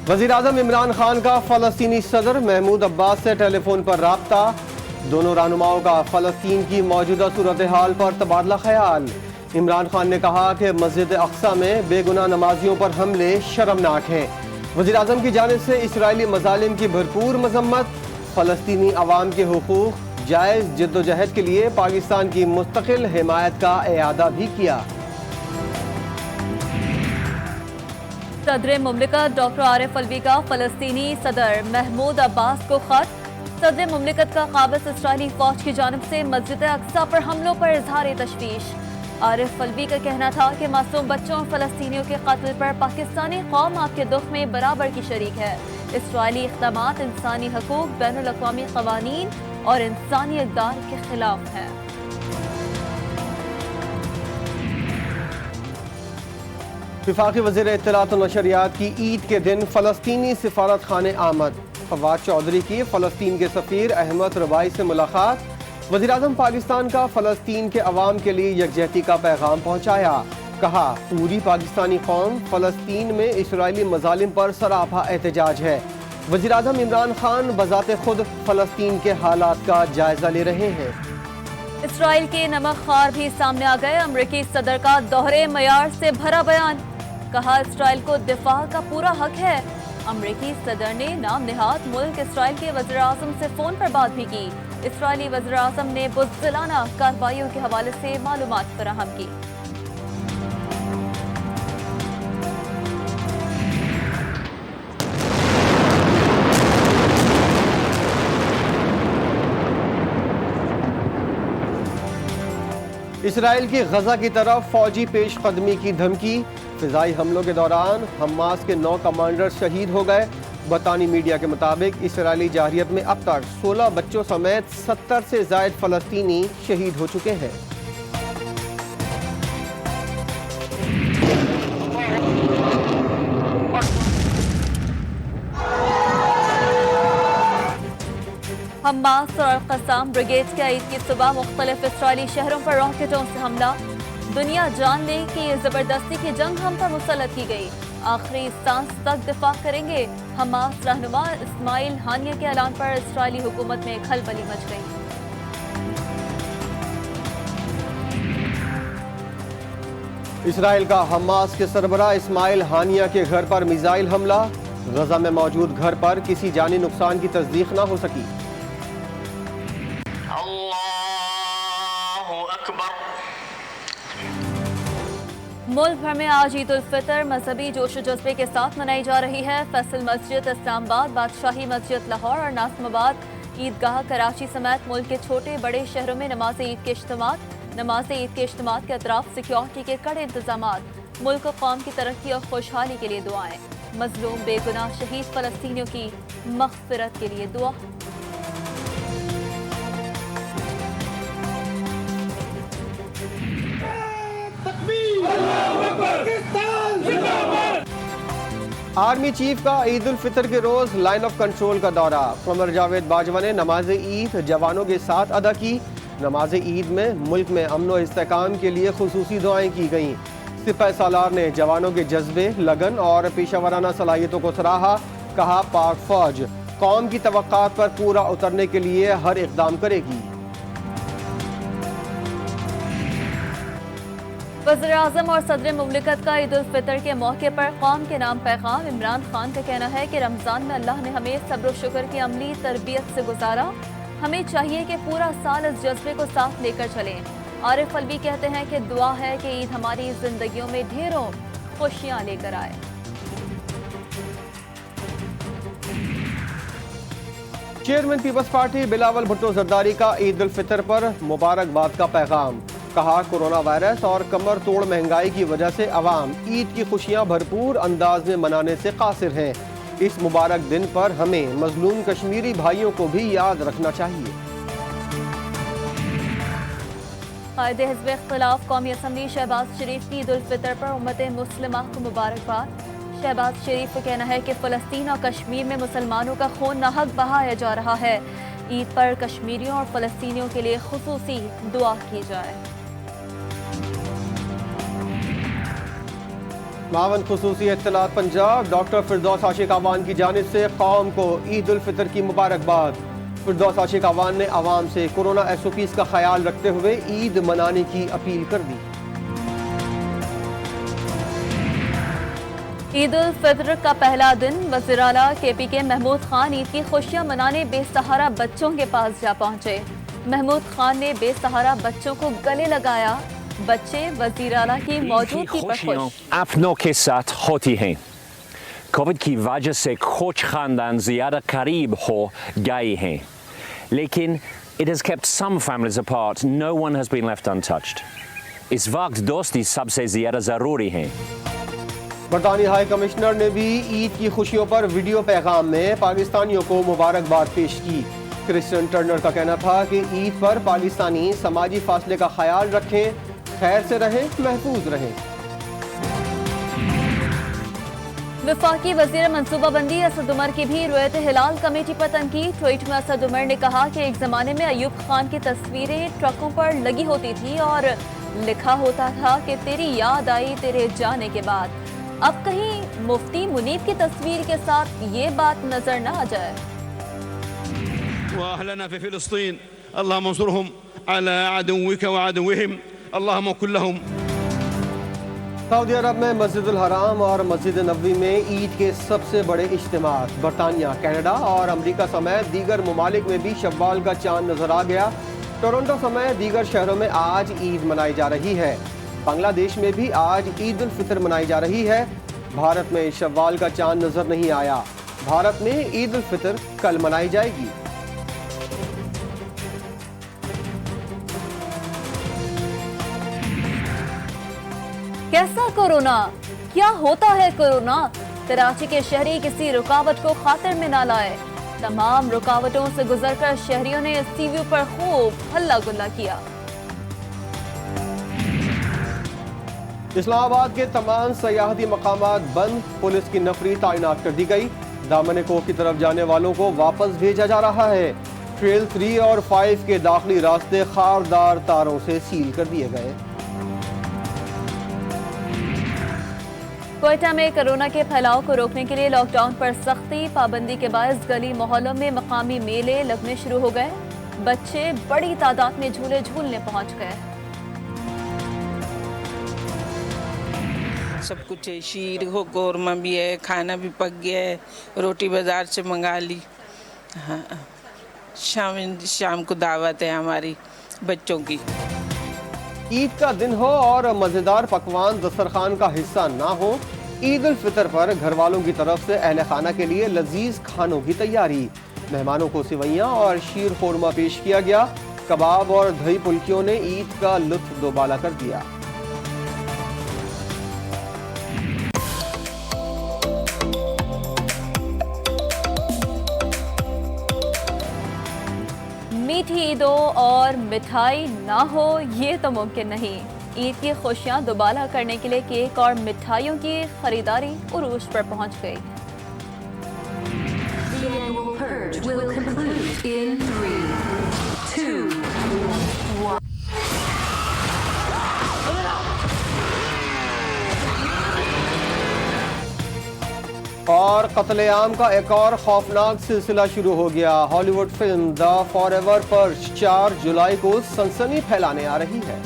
وزیر اعظم عمران خان کا فلسطینی صدر محمود عباس سے ٹیلی فون پر رابطہ، دونوں رہنماؤں کا فلسطین کی موجودہ صورتحال پر تبادلہ خیال۔ عمران خان نے کہا کہ مسجد اقصی میں بے گناہ نمازیوں پر حملے شرمناک ہیں۔ وزیر اعظم کی جانب سے اسرائیلی مظالم کی بھرپور مذمت، فلسطینی عوام کے حقوق جائز جدوجہد کے لیے پاکستان کی مستقل حمایت کا اعادہ بھی کیا۔ صدر مملکت ڈاکٹر عارف الوی کا فلسطینی صدر محمود عباس کو خط۔ صدر مملکت کا قابض اسرائیلی فوج کی جانب سے مسجد اقصی پر حملوں پر اظہار تشویش۔ عارف الوی کا کہنا تھا کہ معصوم بچوں اور فلسطینیوں کے قتل پر پاکستانی قوم آپ کے دکھ میں برابر کی شریک ہے۔ اسرائیلی اقدامات انسانی حقوق، بین الاقوامی قوانین اور انسانی اقدار کے خلاف ہیں۔ وفاقی وزیر اطلاعات و نشریات کی عید کے دن فلسطینی سفارت خانے آمد۔ فواد چودھری کی فلسطین کے سفیر احمد رباعی سے ملاقات۔ وزیر اعظم پاکستان کا فلسطین کے عوام کے لیے یکجہتی کا پیغام پہنچایا۔ کہا پوری پاکستانی قوم فلسطین میں اسرائیلی مظالم پر سراپا احتجاج ہے۔ وزیر اعظم عمران خان بذات خود فلسطین کے حالات کا جائزہ لے رہے ہیں۔ اسرائیل کے نمک خوار بھی سامنے آ گئے۔ امریکی صدر کا دوہرے معیار سے بھرا بیان، کہا اسرائیل کو دفاع کا پورا حق ہے۔ امریکی صدر نے نام نہاد ملک اسرائیل کے وزیر اعظم سے فون پر بات بھی کی۔ اسرائیلی وزیر اعظم نے بزدلانہ کارروائیوں کے حوالے سے معلومات فراہم کی۔ اسرائیل کی غزہ کی طرف فوجی پیش قدمی کی دھمکی۔ فضائی حملوں کے دوران حماس کے 9 کمانڈر شہید ہو گئے۔ برطانوی میڈیا کے مطابق اسرائیلی جارحیت میں اب تک 16 بچوں سمیت 70 سے زائد فلسطینی شہید ہو چکے ہیں۔ حماس اور القسام بریگیڈ کے عید کی صبح مختلف اسرائیلی شہروں پر راکٹوں سے حملہ۔ دنیا جان لے کہ یہ زبردستی کی جنگ ہم پر مسلط کی گئی، آخری سانس تک دفاع کریں گے۔ حماس رہنما اسماعیل ہانیہ کے اعلان پر اسرائیلی حکومت میں کھلبلی مچ گئی۔ اسرائیل کا حماس کے سربراہ اسماعیل ہانیہ کے گھر پر میزائل حملہ۔ غزہ میں موجود گھر پر کسی جانی نقصان کی تصدیق نہ ہو سکی۔ ملک بھر میں آج عید الفطر مذہبی جوش و جذبے کے ساتھ منائی جا رہی ہے۔ فیصل مسجد اسلام آباد، بادشاہی مسجد لاہور اور ناظم آباد عیدگاہ کراچی سمیت ملک کے چھوٹے بڑے شہروں میں نماز عید کے اجتماعات کے اطراف سیکیورٹی کے کڑے انتظامات۔ ملک و قوم کی ترقی اور خوشحالی کے لیے دعائیں۔ مظلوم بے گناہ شہید فلسطینیوں کی مغفرت کے لیے دعا۔ آرمی چیف کا عید الفطر کے روز لائن آف کنٹرول کا دورہ۔ قمر جاوید باجوہ نے نماز عید جوانوں کے ساتھ ادا کی۔ نماز عید میں ملک میں امن و استحکام کے لیے خصوصی دعائیں کی گئیں۔ سپہ سالار نے جوانوں کے جذبے، لگن اور پیشہ ورانہ صلاحیتوں کو سراہا۔ کہا پاک فوج قوم کی توقعات پر پورا اترنے کے لیے ہر اقدام کرے گی۔ وزیر اعظم اور صدر مملکت کا عید الفطر کے موقع پر قوم کے نام پیغام۔ عمران خان کا کہنا ہے کہ رمضان میں اللہ نے ہمیں صبر و شکر کی عملی تربیت سے گزارا، ہمیں چاہیے کہ پورا سال اس جذبے کو ساتھ لے کر چلیں۔ عارف الوی کہتے ہیں کہ دعا ہے کہ عید ہماری زندگیوں میں ڈھیروں خوشیاں لے کر آئے۔ Chairman Peoples Party Bilawal Bhutto Zardari کا عید الفطر پر مبارکباد کا پیغام۔ کہا کورونا وائرس اور کمر توڑ مہنگائی کی وجہ سے عوام عید کی خوشیاں بھرپور انداز میں منانے سے قاصر ہیں۔ اس مبارک دن پر ہمیں مظلوم کشمیری بھائیوں کو بھی یاد رکھنا چاہیے۔ قائد حزب اختلاف قومی اسمبلی شہباز شریف کی عید الفطر پر امت مسلمہ کو مبارکباد۔ شہباز شریف کا کہنا ہے کہ فلسطین اور کشمیر میں مسلمانوں کا خون ناحق بہایا جا رہا ہے۔ عید پر کشمیریوں اور فلسطینیوں کے لیے خصوصی دعا کی جائے۔ معاون خصوصی اطلاعات پنجاب ڈاکٹر فردوس عاشق اعوان کی جانب سے قوم کو عید الفطر کی مبارکباد۔ فردوس عاشق اعوان نے عوام سے کورونا SOPs کا خیال رکھتے ہوئے عید منانے کی اپیل کر دی۔ عید الفطر کا پہلا دن وزیر اعلیٰ KPK محمود خان عید کی خوشیاں منانے بے سہارا بچوں کے پاس جا پہنچے۔ محمود خان نے بے سہارا بچوں کو گلے لگایا۔ بچے وزیر اعلیٰ کی موجودگی پر خوش۔ اپنوں کے ساتھ ہوتی ہیں۔ کووڈ کی وجہ سے کچھ خاندان زیادہ قریب ہو گئے ہیں، لیکن it has kept some families apart. No one has been left untouched. اس وقت دوستی سب سے زیادہ ضروری ہے۔ برطانوی ہائی کمشنر نے بھی عید کی خوشیوں پر ویڈیو پیغام میں پاکستانیوں کو مبارکباد پیش کی۔ کرسٹن ٹرنر کا کہنا تھا کہ عید پر پاکستانی سماجی فاصلے کا خیال رکھیں، خیر سے رہیں، محفوظ رہیں۔ وفاقی وزیر منصوبہ بندی اسد عمر کی بھی رویت ہلال کمیٹی پر تنقید۔ ٹویٹ میں اسد عمر نے کہا کہ ایک زمانے میں ایوب خان کی تصویریں ٹرکوں پر لگی ہوتی تھی اور لکھا ہوتا تھا کہ تیری یاد آئی تیرے جانے کے بعد۔ اب کہیں مفتی منیب کی تصویر کے ساتھ یہ بات نظر نہ آ جائے۔ وأهلنا في فلسطين اللهم انصرهم على عدوك وعدوهم اللهم كن لهم۔ سعودی عرب میں مسجد الحرام اور مسجد نبوی میں عید کے سب سے بڑے اجتماعات۔ برطانیہ، کینیڈا اور امریکہ سمیت دیگر ممالک میں بھی شوال کا چاند نظر آ گیا۔ ٹورنٹو سمیت دیگر شہروں میں آج عید منائی جا رہی ہے۔ بنگلہ دیش میں بھی آج عید الفطر منائی جا رہی ہے۔ بھارت میں شوال کا چاند نظر نہیں آیا۔ بھارت میں عید الفطر کل منائی جائے گی۔ کیسا کورونا؟ کیا ہوتا ہے کورونا؟ کراچی کے شہری کسی رکاوٹ کو خاطر میں نہ لائے۔ تمام رکاوٹوں سے گزر کر شہریوں نے سی ویو پر خوب ہلہ گلا کیا۔ اسلام آباد کے تمام سیاحتی مقامات بند، پولیس کی نفری تعینات کر دی گئی۔ دامن کوہ کی طرف جانے والوں کو واپس بھیجا جا رہا ہے۔ ٹریل 3 اور 5 کے داخلی راستے خاردار تاروں سے سیل کر دیے گئے۔ کوئٹہ میں کورونا کے پھیلاؤ کو روکنے کے لیے لاک ڈاؤن پر سختی، پابندی کے باعث گلی محلوں میں مقامی میلے لگنے شروع ہو گئے۔ بچے بڑی تعداد میں جھولے جھولنے پہنچ گئے۔ سب کچھ ہے، شیر ہو، قورمہ بھی ہے، کھانا بھی پک گیا ہے، روٹی بازار سے منگا لی۔ ہاں، شام کو دعوت ہے ہماری بچوں کی۔ عید کا دن ہو اور مزیدار پکوان دسترخوان کا حصہ نہ ہو، عید الفطر پر گھر والوں کی طرف سے اہل خانہ کے لیے لذیذ کھانوں کی تیاری۔ مہمانوں کو سوئیاں اور شیر خورمہ پیش کیا گیا۔ کباب اور دہی پھلکیوں نے عید کا لطف دوبالا کر دیا۔ میٹھی عید ہو اور مٹھائی نہ ہو یہ تو ممکن نہیں۔ عید کی خوشیاں دوبالا کرنے کے لیے کیک اور مٹھائیوں کی خریداری عروج پر پہنچ گئی۔ The annual purge will conclude in 3, 2, 1. اور قتل عام کا ایک اور خوفناک سلسلہ شروع ہو گیا۔ Hollywood film the forever purge 4 جولائی کو سنسنی پھیلانے آ رہی ہے۔